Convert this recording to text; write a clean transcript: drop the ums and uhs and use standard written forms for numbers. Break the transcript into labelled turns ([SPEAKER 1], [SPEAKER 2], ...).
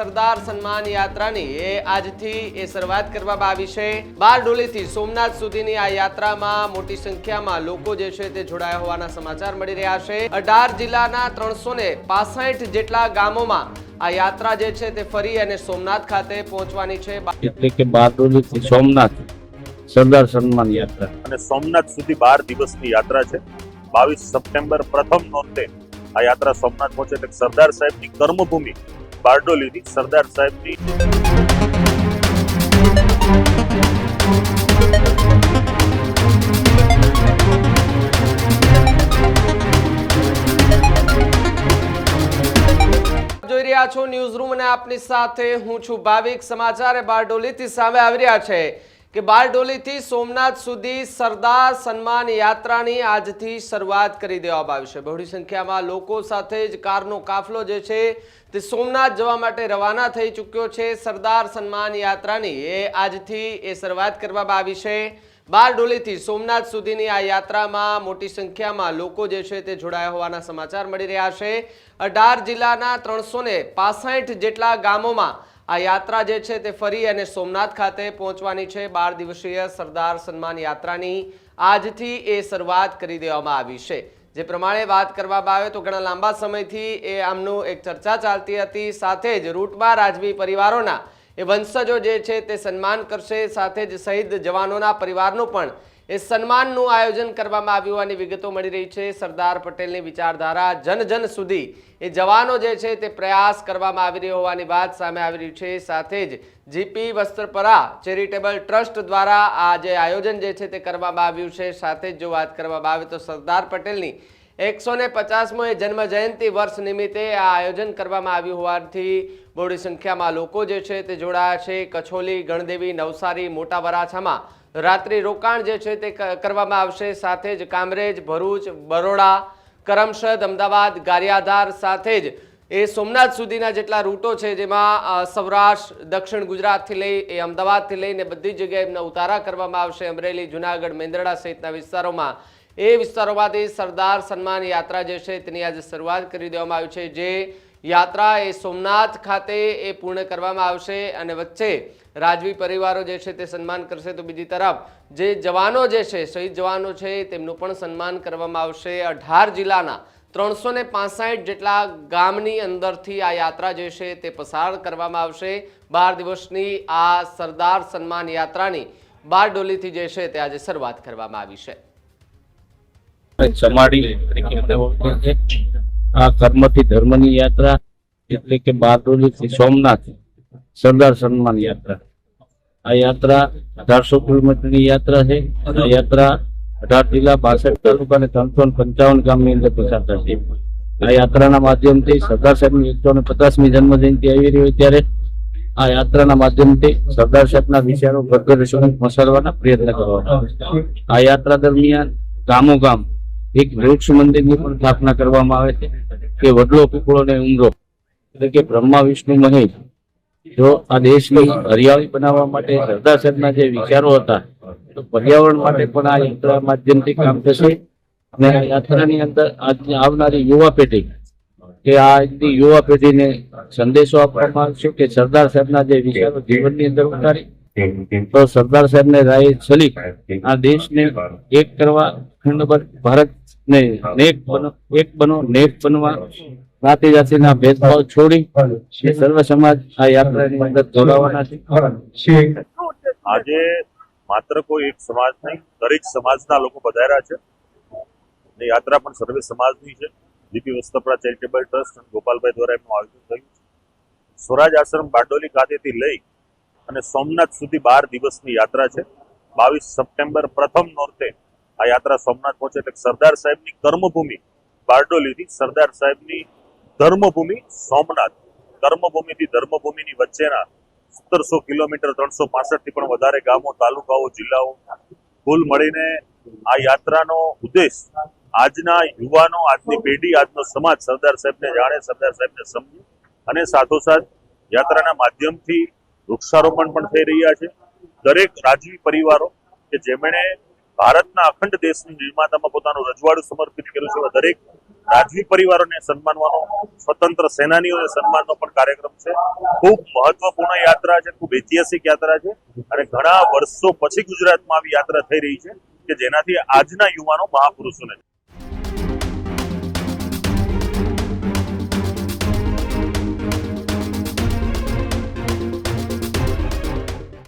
[SPEAKER 1] સરદાર સન્માન યાત્રાની આજથી શરૂઆત કરવામાં આવી છે। બારડોલીથી સોમનાથ સુધીની આ યાત્રામાં મોટી સંખ્યામાં લોકો જે છે તે જોડાયા હોવાના સમાચાર મળી રહ્યા છે। 18 જિલ્લાના 365 જેટલા ગામોમાં આ યાત્રા જે છે તે ફરી અને સોમનાથ ખાતે પહોંચવાની છે।
[SPEAKER 2] એટલે કે બારડોલીથી સોમનાથ સરદાર સન્માન યાત્રા
[SPEAKER 3] અને સોમનાથ સુધી 12 દિવસની યાત્રા છે। 22 સપ્ટેમ્બર પ્રથમ નોરતે આ યાત્રા સોમનાથ પહોંચે એટલે સરદાર સાહેબની કર્મભૂમિ બારડોલીની સરદાર સાહેબની
[SPEAKER 1] જોઈ રહ્યા છો ન્યૂઝ રૂમ અને આપની સાથે હું છું ભાવિક। સમાચાર બારડોલીથી સામે આવી રહ્યા છે કે બારડોલીથી સોમનાથ સુધી સરદાર સન્માન યાત્રાની આજથી શરૂઆત કરી દેવામાં આવી છે। બહોળી સંખ્યામાં લોકો સાથે જ કારનો કાફલો જે છે તે સોમનાથ જવા માટે રવાના થઈ ચૂક્યો છે। સરદાર સન્માન યાત્રાની આજથી શરૂઆત કરવામાં આવી છે। બારડોલીથી સોમનાથ સુધીની આ યાત્રામાં મોટી સંખ્યામાં લોકો જે છે તે જોડાયા હોવાના સમાચાર મળી રહ્યા છે। 18 જિલ્લાના 365 જેટલા ગામોમાં આ યાત્રા જે છે તે ફરી અને સોમનાથ ખાતે પહોંચવાની છે। 12 દિવસીય સરદાર સન્માન યાત્રાની આજથી શરૂઆત કરી દેવામાં આવી છે। જે પ્રમાણે વાત કરવામાં આવે તો ઘણા લાંબા સમયથી આમનું એક ચર્ચા ચાલતી હતી। સાથે જ રૂટમાં રાજવી પરિવારોના વંશજો જે છે તે સન્માન કરશે। સાથે જ શહીદ જવાનોના પરિવારનું પણ સન્માનનું આયોજન કરવામાં આવ્યું હોવાની વિગતો મળી રહી છે। સરદાર પટેલની વિચારધારા જન જન સુધી જવાનો જે છે તે પ્રયાસ કરવામાં આવી રહ્યો હોવાની વાત સામે આવી રહી છે। સાથે જ જીપી વસ્ત્રપરા ચેરિટેબલ ટ્રસ્ટ દ્વારા આ જે આયોજન જે છે તે કરવામાં આવ્યું છે। સાથે જ જો વાત કરવામાં આવે તો સરદાર પટેલની 150મો જન્મ જયંતિ વર્ષ નિમિત્તે આ આયોજન કરવામાં આવ્યું હોવાથી બહોળી સંખ્યામાં લોકો જે છે તે જોડાયા છે। કછોલી, ગણદેવી, નવસારી, મોટા વરાછામાં રાત્રિ રોકાણ જે છે તે કરવામાં આવશે। સાથે જ કામરેજ, ભરૂચ, બરોડા, કરમસદ, અમદાવાદ, ગારિયાધાર સાથે જ સોમનાથ સુધીના જેટલા રૂટો છે જેમાં સૌરાષ્ટ્ર, દક્ષિણ ગુજરાતથી લઈ અમદાવાદથી લઈને બધી જગ્યાએ એમના ઉતારા કરવામાં આવશે। અમરેલી, જુનાગઢ, મેંદરડા સહિતના વિસ્તારોમાં વિસ્તારોમાંથી સરદાર સન્માન યાત્રા જે છે તેની આજે શરૂઆત કરી દેવામાં આવી છે। જે યાત્રા સોમનાથ ખાતે પૂર્ણ કરવામાં આવશે અને વચ્ચે રાજવી પરિવારો જે છે તે સન્માન કરશે તો બીજી તરફ જે જવાનો જે છે શહીદ જવાનો છે તેમનું પણ સન્માન કરવામાં આવશે। 18 જિલ્લાના 365 જેટલા ગામની અંદરથી આ યાત્રા જે છે તે પસાર કરવામાં આવશે। 12 દિવસની આ સરદાર સન્માન યાત્રાની બારડોલીથી જે છે તે આજે શરૂઆત કરવામાં આવી છે।
[SPEAKER 2] આ કર્મથી ધર્મની યાત્રા એટલે કે બારડોલીથી સોમનાથ સરદાર સન્માન યાત્રા આ યાત્રા 1800 કિલોમીટરની યાત્રા છે। આ યાત્રા 18 જિલ્લા 62 તાલુકા અને 355 ગામની અંદર પસાર થશે। આ યાત્રાના માધ્યમથી સરદાર સાહેબની 150મી જન્મ જયંતિ આવી રહી હોય ત્યારે આ યાત્રાના માધ્યમથી સરદાર સાહેબના વિચારો ઘર સુધી પહોંચાડવાના પ્રયત્ન કરવામાં આ યાત્રા દરમિયાન ગામો ગામ એક વૃક્ષ મંદિરની પણ સ્થાપના કરવામાં આવે છે કે વડલો પીપળો ને ઉમરો એટલે કે બ્રહ્મા વિષ્ણુ મહેશ જો આ દેશની હરિયાળી બનાવવા માટે સરદાર સાહેબના જે વિચારો હતા તો પર્યાવરણ માટે પણ આ યાત્રા માધ્યમથી કામ થશે। અને આ યાત્રાની અંદર આવનારી યુવા પેઢી કે આજની યુવા પેઢીને સંદેશો આપવામાં આવશે કે સરદાર સાહેબના જે વિચારો જીવનની અંદર ઉતારી તો સરદાર સાહેબને રાહે ચલી આ દેશને એક કરવા ભારતને એક બનો નેક બનવા જાતિ જાતિના ભેદભાવ છોડી સર્વ સમાજ આ યાત્રાની અંદર જોડાવાના છે।
[SPEAKER 3] આજે માત્ર કોઈ એક સમાજ નહીં, દરેક સમાજના લોકો પધાર્યા છે। યાત્રા પણ સર્વે સમાજની છે। જીપી વસ્ત્રપરા ચેરિટેબલ ટ્રસ્ટ અને ગોપાલભાઈ દ્વારા એમનું આયોજન થયું છે। સ્વરાજ આશ્રમ બારડોલી ખાતેથી લઈ અને સોમનાથ સુધી 12 દિવસની યાત્રા છે। 22 સપ્ટેમ્બર પ્રથમ નોરતે આ યાત્રા સોમનાથ પહોંચે એટલે સરદાર સાહેબની કર્મભૂમિ બારડોલીથી સરદાર સાહેબની ધર્મભૂમિ સોમનાથ, કર્મભૂમિથી ધર્મભૂમિની વચ્ચેના 1700 કિલોમીટર 365 થી પણ વધારે ગામો, તાલુકાઓ, જિલ્લાઓ કુલ મળીને આ યાત્રાનો ઉદ્દેશ આજના યુવાનો, આજની પેઢી, આજનો સમાજ સરદાર સાહેબને જાણે, સરદાર સાહેબને સમજે અને સાથોસાથ યાત્રાના માધ્યમથી વૃક્ષારોપણ પણ થઈ રહ્યા છે। દરેક રાજવી પરિવારો કે જેમણે ભારતના અખંડ દેશની નિર્માતામાં પોતાનું રજવાડું સમર્પિત કર્યું છે દરેક રાજવી પરિવારોને સન્માનવાનો, સ્વતંત્ર સેનાનીઓને સન્માનનો પણ કાર્યક્રમ છે. ખૂબ મહત્વપૂર્ણ યાત્રા છે, ખૂબ ઐતિહાસિક યાત્રા છે અને ઘણા વર્ષો પછી ગુજરાતમાં આવી યાત્રા થઈ રહી છે કે જેનાથી આજના યુવાનો મહાપુરુષોને